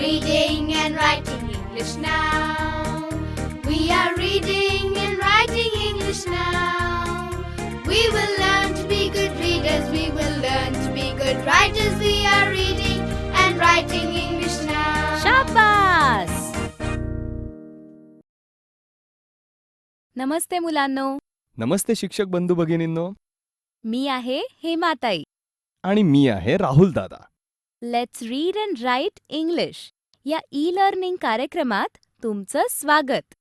reading and writing English now. We are reading and writing English now. We will learn to be good readers. We will learn to be good writers. We are reading and writing English now. शाबास. नमस्ते मुलांनो. नमस्ते शिक्षक बंधू भगिनींनो. मी आहे हेमाताई. आणि मी आहे राहुल दादा. Let's read and write English या e learning कार्यक्रमात तुमचं स्वागत.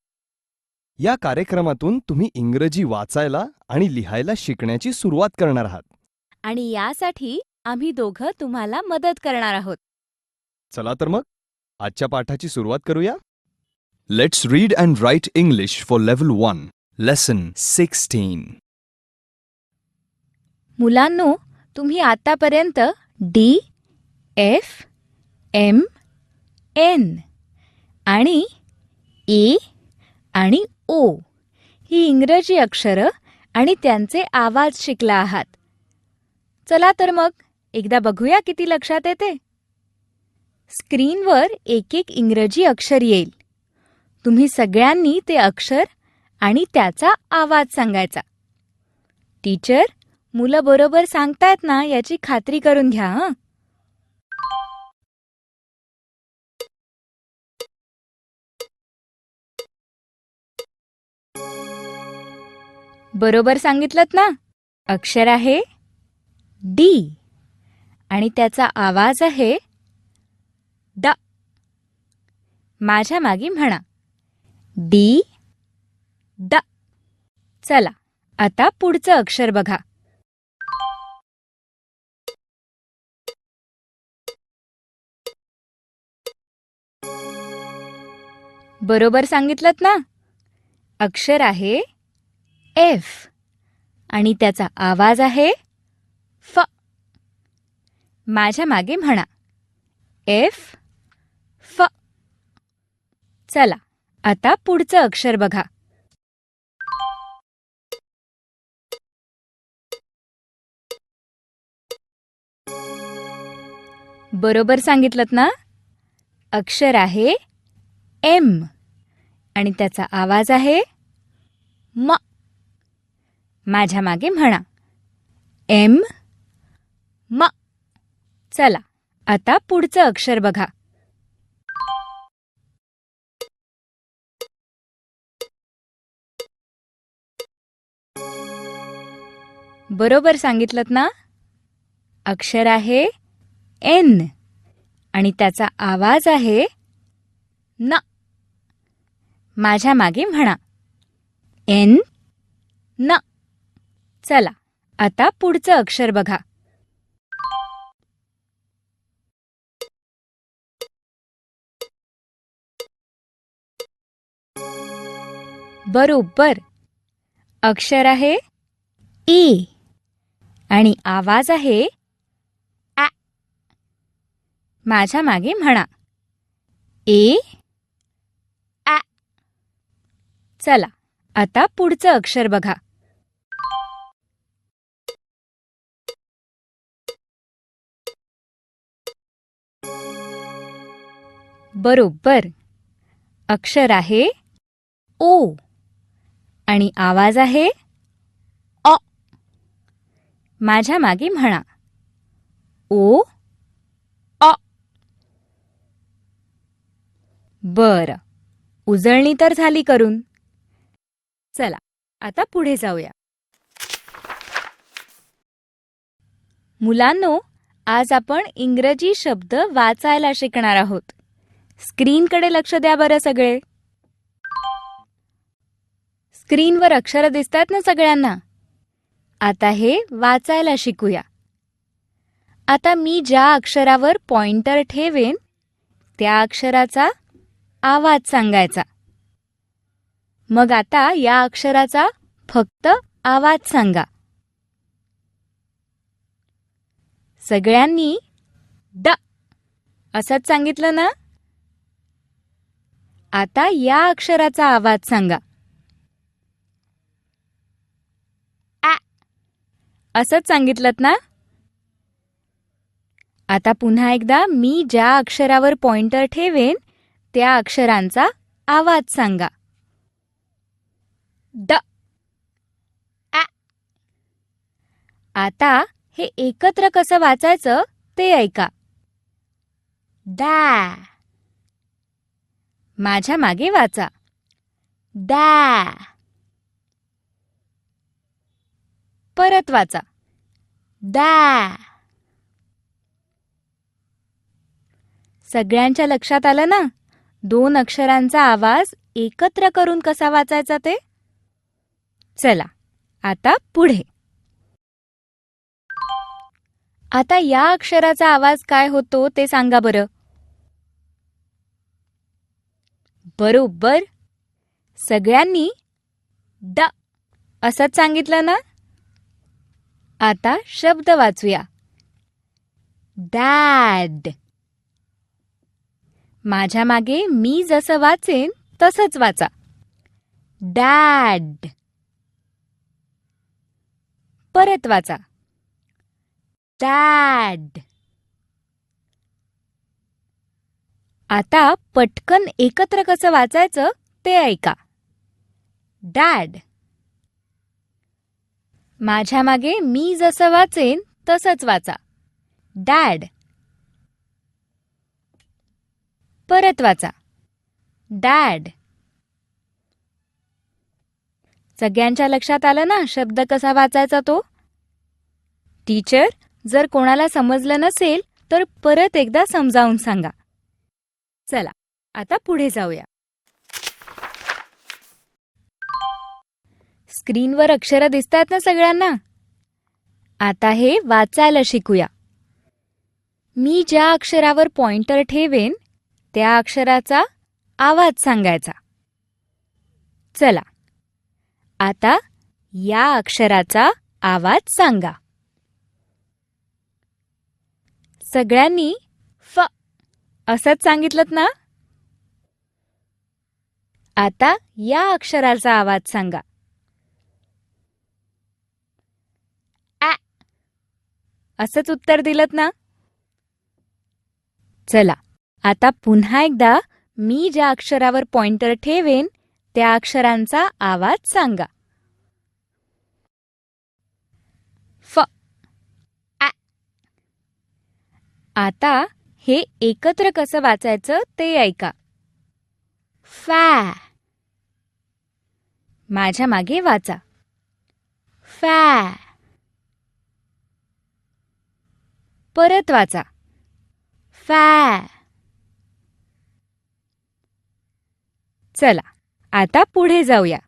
या कार्यक्रमातून तुम्ही इंग्रजी वाचायला आणि लिहायला शिकण्याची सुरुवात करणार आहात. आणि यासाठी आम्ही दोघं तुम्हाला मदत करणार आहोत. चला तर मग आजच्या पाठाची सुरुवात करूया. Let's read and write English for level 1 lesson 16. मुलांनो, तुम्ही आतापर्यंत डी, एफ, एम, एन आणि ए आणि ओ ही इंग्रजी अक्षरं आणि त्यांचे आवाज शिकला आहात. चला तर मग एकदा बघूया किती लक्षात येते. स्क्रीनवर एक एक इंग्रजी अक्षर येईल. तुम्ही सगळ्यांनी ते अक्षर आणि त्याचा आवाज सांगायचा. टीचर, मुलं बरोबर सांगतायत ना याची खात्री करून घ्या. हं. बरोबर सांगितलंत ना. अक्षर आहे डी आणि त्याचा आवाज आहे ड. माझ्या मागे म्हणा डी ड. चला आता पुढचं अक्षर बघा. बरोबर सांगितलंत ना. अक्षर आहे एफ आणि त्याचा आवाज आहे फ. माझ्या मागे म्हणा एफ फ. चला आता पुढचं अक्षर बघा. बरोबर सांगितलंत ना. अक्षर आहे एम आणि त्याचा आवाज आहे म. माझ्या मागे म्हणा एम म. चला आता पुढचं अक्षर बघा. बरोबर सांगितलंत ना. अक्षर आहे एन आणि त्याचा आवाज आहे न. माझ्या मागे म्हणा एन न. चला आता पुढचं अक्षर बघा. बरोबर. अक्षर आहे ए आणि आवाज आहे ॲ. माझ्या मागे म्हणा ए ॲ. चला आता पुढचं अक्षर बघा. बरोबर. अक्षर आहे ओ आणि आवाज आहे अ. माझ्या मागे म्हणा ओ अ. बरं, उजळणी तर झाली करून. चला आता पुढे जाऊया. मुलांनो, आज आपण इंग्रजी शब्द वाचायला शिकणार आहोत. स्क्रीनकडे लक्ष द्या बरं सगळे. स्क्रीनवर अक्षरं दिसतात ना सगळ्यांना. आता हे वाचायला शिकूया. आता मी ज्या अक्षरावर पॉइंटर ठेवेन त्या अक्षराचा आवाज सांगायचा. मग आता या अक्षराचा फक्त आवाज सांगा. सगळ्यांनी ड असंच सांगितलं ना. आता या अक्षराचा आवाज सांगा. ॲ असंच सांगितलंत ना. आता पुन्हा एकदा मी ज्या अक्षरावर पॉइंटर ठेवेन त्या अक्षरांचा आवाज सांगा. ड. आ. आता हे एकत्र कसं वाचायचं ते ऐका. डॅ. माझ्या मागे वाचा. डॅ. परत वाचा. डॅ. सगळ्यांच्या लक्षात आलं ना? 2 अक्षरांचा आवाज एकत्र करून कसा वाचायचा ते? चला आता पुढे. आता या अक्षराचा आवाज काय होतो ते सांगा बरं. बरोबर, सगळ्यांनी ड असंच सांगितलं ना? आता शब्द वाचूया. डॅड. माझ्या मागे मी जसं वाचेन तसंच वाचा. डॅड. परत वाचा. डॅड. आता पटकन एकत्र कसं वाचायचं ते ऐका. डॅड. माझ्या मागे मी जसं वाचेन तसंच वाचा. डॅड. परत वाचा. डॅड. सगळ्यांच्या लक्षात आलं ना शब्द कसा वाचायचा तो? टीचर, जर कोणाला समजलं नसेल तर परत एकदा समजावून सांगा. चला आता पुढे जाऊया. स्क्रीनवर अक्षरं दिसतात ना सगळ्यांना? आता हे वाचायला शिकूया. मी ज्या अक्षरावर पॉइंटर ठेवेन त्या अक्षराचा आवाज सांगायचा. चला आता या अक्षराचा आवाज सांगा. सगळ्यांनी फ असंच सांगितलं ना? आता या अक्षराचा आवाज सांगा. ॲ असंच उत्तर दिलत ना? चला आता पुन्हा एकदा मी ज्या अक्षरावर पॉइंटर ठेवेन त्या अक्षरांचा आवाज सांगा. फ. ॲ. आता हे एकत्र कसं वाचायचं ते ऐका. फॅ. माझ्या मागे वाचा. फॅ. परत वाचा. फॅ. चला आता पुढे जाऊया.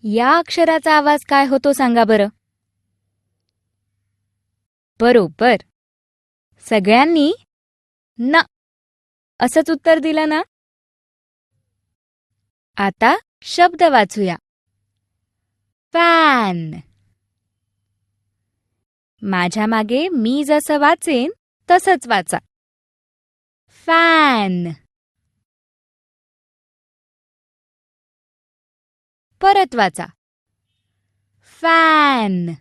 या अक्षराचा आवाज काय होतो सांगा बरं. बरोबर, सगळ्यांनी न असंच उत्तर दिलं ना? आता शब्द वाचूया. फॅन. माझ्या मागे मी जसं वाचेन तसंच वाचा. फॅन. परत वाचा. फॅन.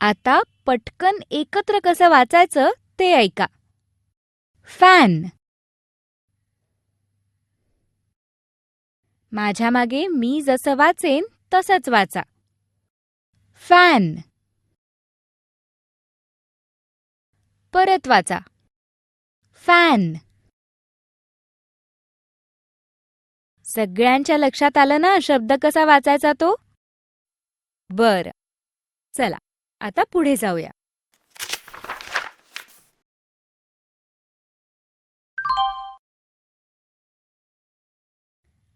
आता पटकन एकत्र कसं वाचायचं ते ऐका. फॅन. माझ्या मागे मी जसं वाचेन तसंच वाचा. फॅन. परत वाचा. फॅन. सगळ्यांच्या लक्षात आलं ना शब्द कसा वाचायचा तो? बरं, चला आता पुढे जाऊया.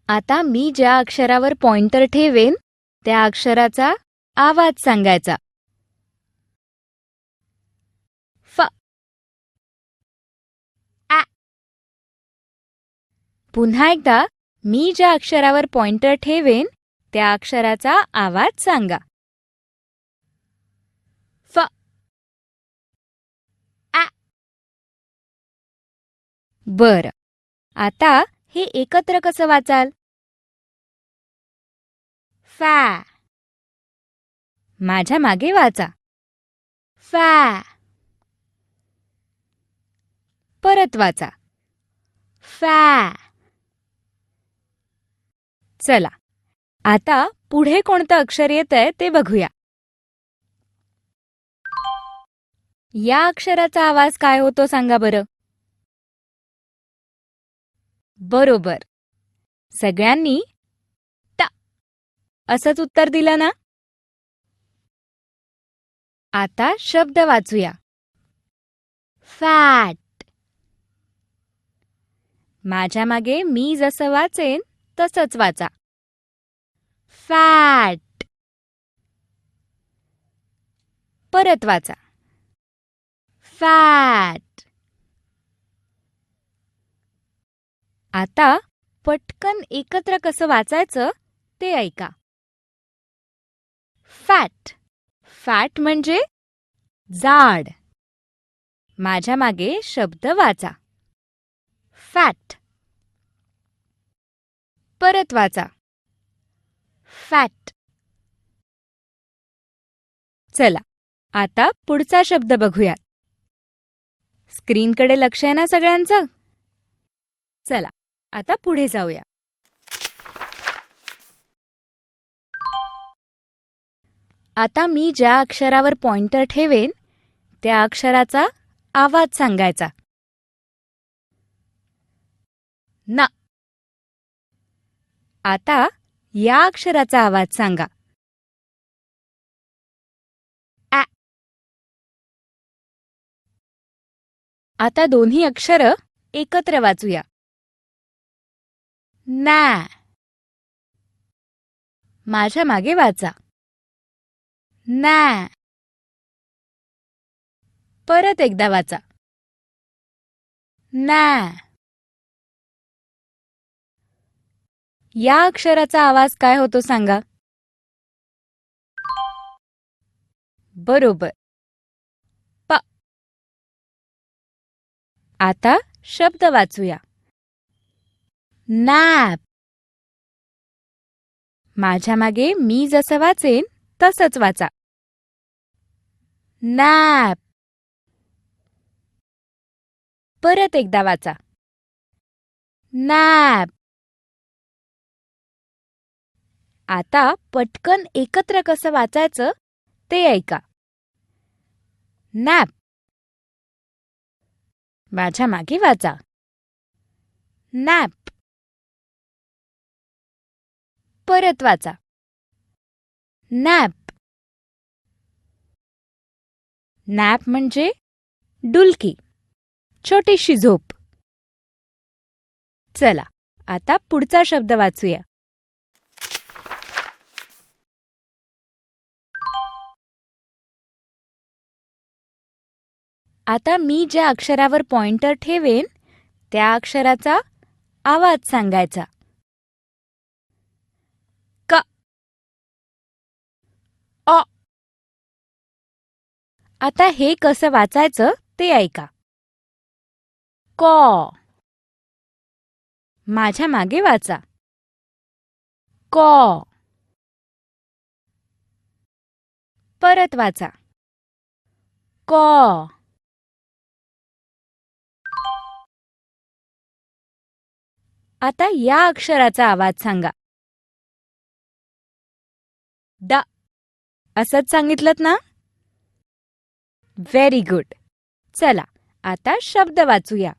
आता मी ज्या अक्षरावर पॉइंटर ठेवेन त्या अक्षराचा आवाज सांगायचा. फ. ॲ. पुन्हा एकदा मी ज्या अक्षरावर पॉइंटर ठेवेन त्या अक्षराचा आवाज सांगा. फ. ॲ. बरं, आता हे एकत्र कसं वाचाल? फॅ. माझ्या मागे वाचा. फॅ. परत वाचा. फॅ. चला, आता पुढे कोणतं अक्षर येतंय ते बघूया. या अक्षराचा आवाज काय होतो सांगा बरं. बरोबर, सगळ्यांनी ट असंच उत्तर दिलं ना. आता शब्द वाचूया. फॅट. माझ्या मागे मी जसं वाचेन तसंच वाचा. फॅट. परत वाचा. फॅट. आता पटकन एकत्र कसं वाचायचं ते ऐका. फॅट. फॅट म्हणजे जाड. माझ्या मागे शब्द वाचा. फॅट. परत वाचा. फॅट. चला, आता पुढचा शब्द बघूयात. स्क्रीनकडे लक्ष आहे ना सगळ्यांचं. चला, आता पुढे जाऊया. आता मी ज्या अक्षरावर पॉइंटर ठेवेन त्या अक्षराचा आवाज सांगायचा. ना. आता या अक्षराचा आवाज सांगा. ॲ. आता दोन्ही अक्षरं एकत्र वाचूया. नॅ. माझ्या मागे वाचा. नॅ. परत एकदा वाचा. नॅ. या अक्षराचा आवाज काय होतो सांगा. बरोबर, प. आता शब्द वाचूया. नॅप. माझ्या मागे मी जसं वाचेन तसंच वाचा. नॅप. परत एकदा वाचा. नॅप. आता पटकन एकत्र कसं वाचायचं ते ऐका. नॅप. माझ्या मागे वाचा. नॅप. परत वाचा. नॅप. नॅप म्हणजे डुलकी, छोटीशी झोप. चला, आता पुढचा शब्द वाचूया. आता मी ज्या अक्षरावर पॉइंटर ठेवेन त्या अक्षराचा आवाज सांगायचा. क. अ. आता हे कसं वाचायचं ते ऐका. कॉ. माझ्या मागे वाचा. कॉ. परत वाचा. कॉ. आता या अक्षराचा आवाज सांगा. ड. असंच सांगितलं ना. Very good. चला, आता शब्द वाचूया.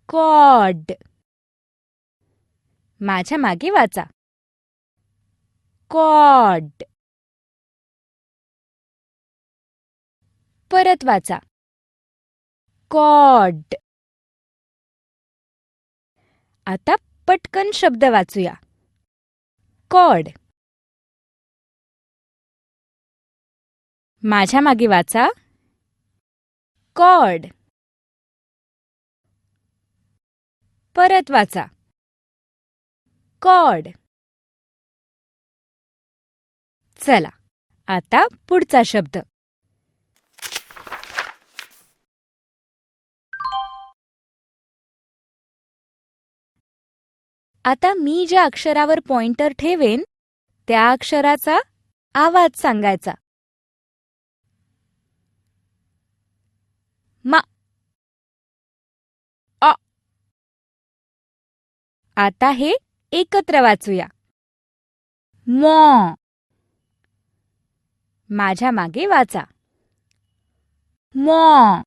कॉड. माझ्या मागे वाचा. कॉड. परत वाचा. कॉड. आता पटकन शब्द वाचूया. कॉड. माझ्या मागे वाचा. कॉड. परत वाचा. कॉड. चला, आता पुढचा शब्द. आता मी ज्या अक्षरावर पॉइंटर ठेवेन त्या अक्षराचा आवाज सांगायचा. मा. अ. आता हे एकत्र वाचूया. मॉ. माझ्या मागे वाचा. मॉ.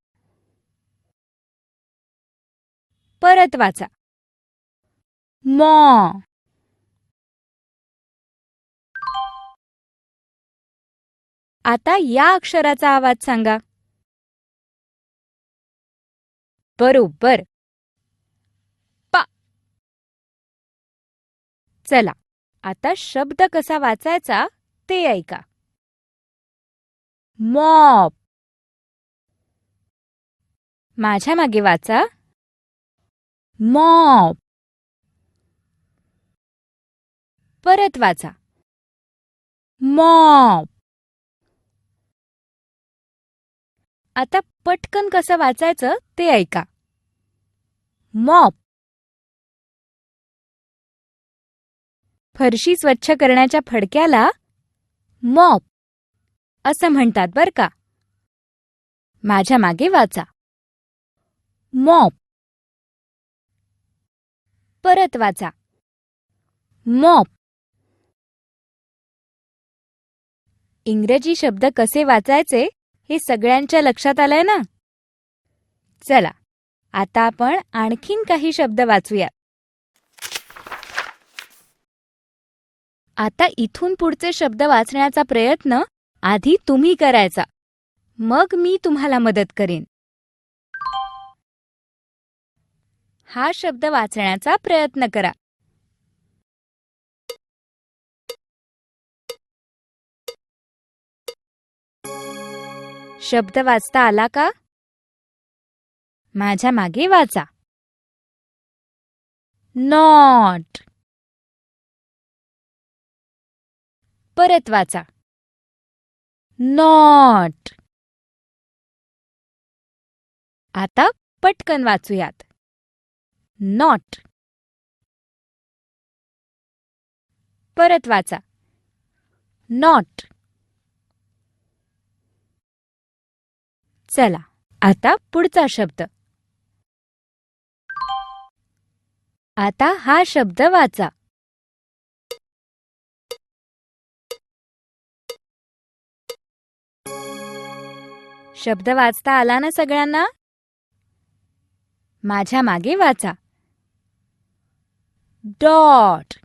परत वाचा. मॉ. आता या अक्षराचा आवाज सांगा. बरोबर. प. चला आता शब्द कसा वाचायचा ते ऐका. मॉप. माझ्या मागे वाचा. मॉप. परत वाचा. मॉप. आता पटकन कसं वाचायचं ते ऐका. मॉप. फरशी स्वच्छ करण्याच्या फडक्याला मॉप असं म्हणतात बरं का. माझ्या मागे वाचा. मॉप. परत वाचा. मॉप. इंग्रजी शब्द कसे वाचायचे हे सगळ्यांच्या लक्षात आलंय ना. चला आता आपण आणखीन काही शब्द वाचूया. आता इथून पुढचे शब्द वाचण्याचा प्रयत्न आधी तुम्ही करायचा, मग मी तुम्हाला मदत करेन. हा शब्द वाचण्याचा प्रयत्न करा. शब्द वाचता आला का? माझ्या मागे वाचा. नॉट. परत वाचा. नॉट. आता पटकन वाचूयात. नॉट. परत वाचा. नॉट. चला आता पुढचा शब्द. आता हा शब्द वाचा. शब्द वाचता आला ना सगळ्यांना? माझ्या मागे वाचा. डॉट.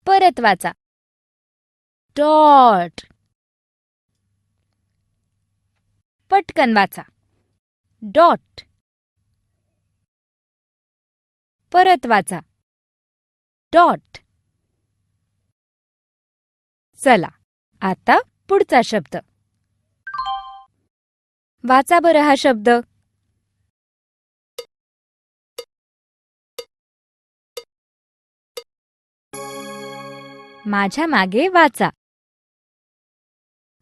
परत वाचा. डॉट. पटकन वाचा. डॉट. परत वाचा. डॉट. चला आता पुढचा शब्द. वाचा बरं हा शब्द. माझ्या मागे वाचा.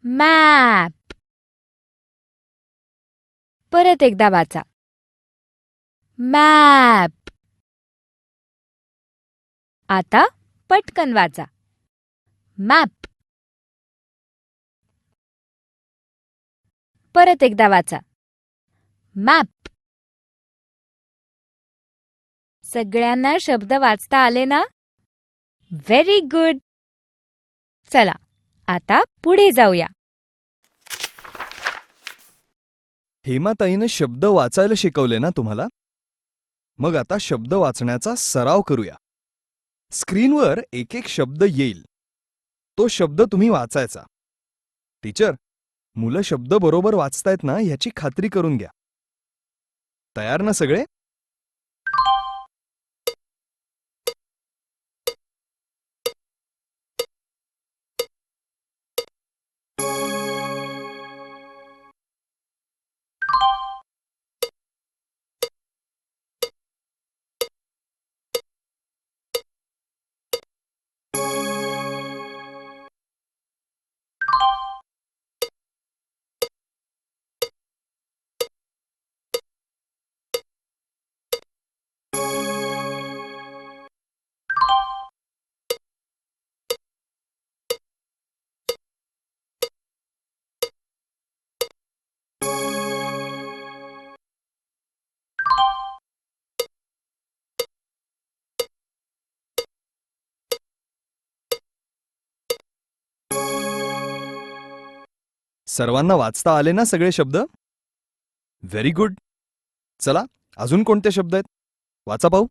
मॅप. परत एकदा वाचा. मॅप. आता पटकन वाचा. मॅप. परत एकदा वाचा. मॅप. सगळ्यांना शब्द वाचता आले ना? Very good. चला आता पुढे जाऊया. हेमाताईनं शब्द वाचायला शिकवले ना तुम्हाला? मग आता शब्द वाचण्याचा सराव करूया. स्क्रीनवर एक एक शब्द येईल. तो शब्द तुम्ही वाचायचा. टीचर, मुलं शब्द बरोबर वाचतायत ना ह्याची खात्री करून घ्या. तयार ना सगळे? सर्वांना वाचता आले ना सगळे शब्द? Very good. चला अजून कोणते शब्द आहेत वाचा पाहू.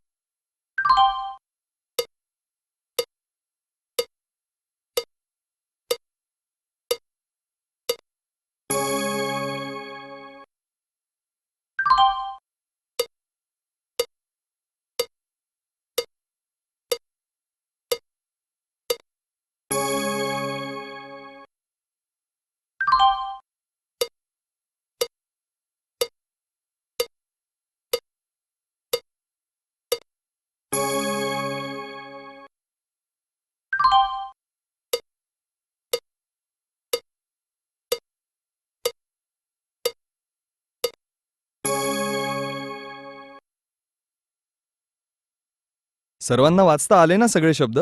सर्वांना वाचता आले ना सगळे शब्द?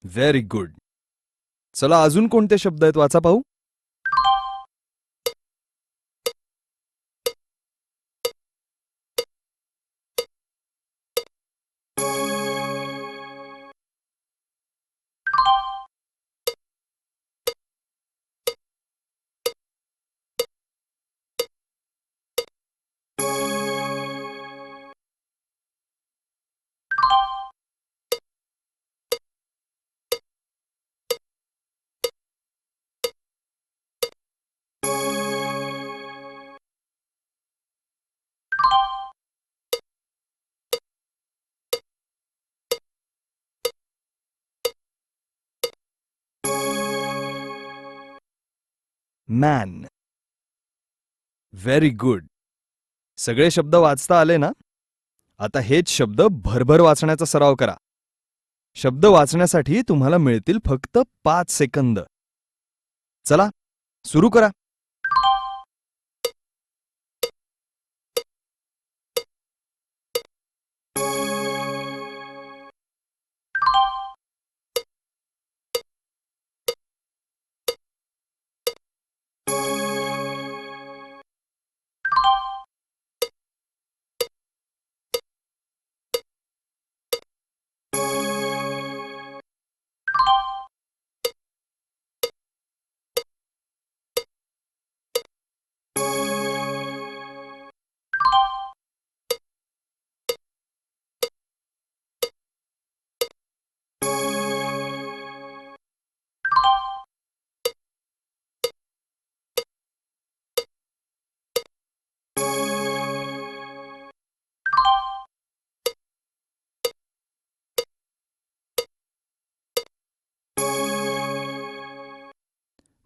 Very good. चला अजून कोणते शब्द आहेत वाचा पाहू. मॅन. Very good. सगळे शब्द वाचता आले ना? आता हेच शब्द भरभर वाचण्याचा सराव करा. शब्द वाचण्यासाठी तुम्हाला मिळतील फक्त 5 सेकंद. चला सुरू करा.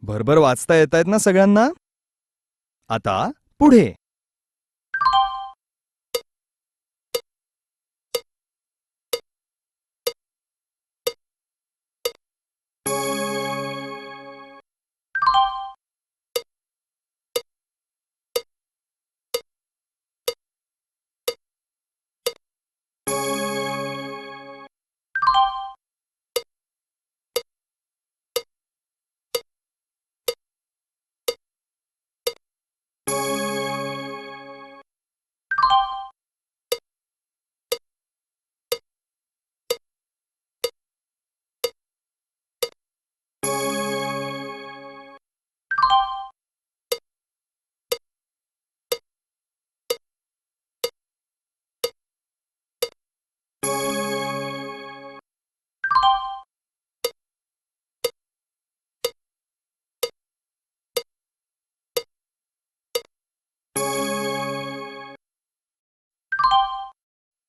भरभर वाचता येत आहेत ना सगळ्यांना? आता पुढे.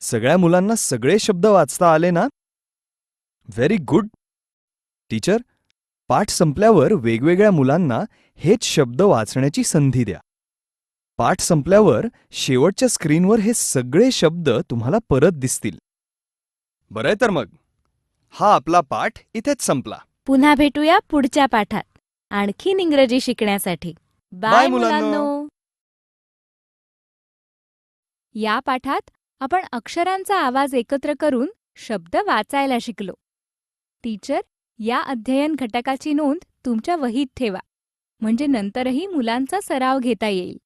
सगळ्या मुलांना सगळे शब्द वाचता आले ना? Very good. टीचर, पाठ संपल्यावर वेगवेगळ्या मुलांना हेच शब्द वाचण्याची संधी द्या. पाठ संपल्यावर शेवटच्या स्क्रीनवर हे सगळे शब्द तुम्हाला परत दिसतील. बरं तर मग हा आपला पाठ इथेच संपला. पुन्हा भेटूया पुढच्या पाठात आणखीन इंग्रजी शिकण्यासाठी. बाय मुलांनो. या पाठात आपण अक्षरांचा आवाज एकत्र करून शब्द वाचायला शिकलो. टीचर, या अध्ययन घटकाची नोंद तुमच्या वहीत ठेवा, म्हणजे नंतरही मुलांचा सराव घेता येईल.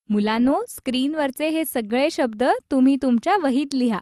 मुलांनो, स्क्रीनवरचे हे सगळे शब्द तुम्ही तुमच्या वहीत लिहा.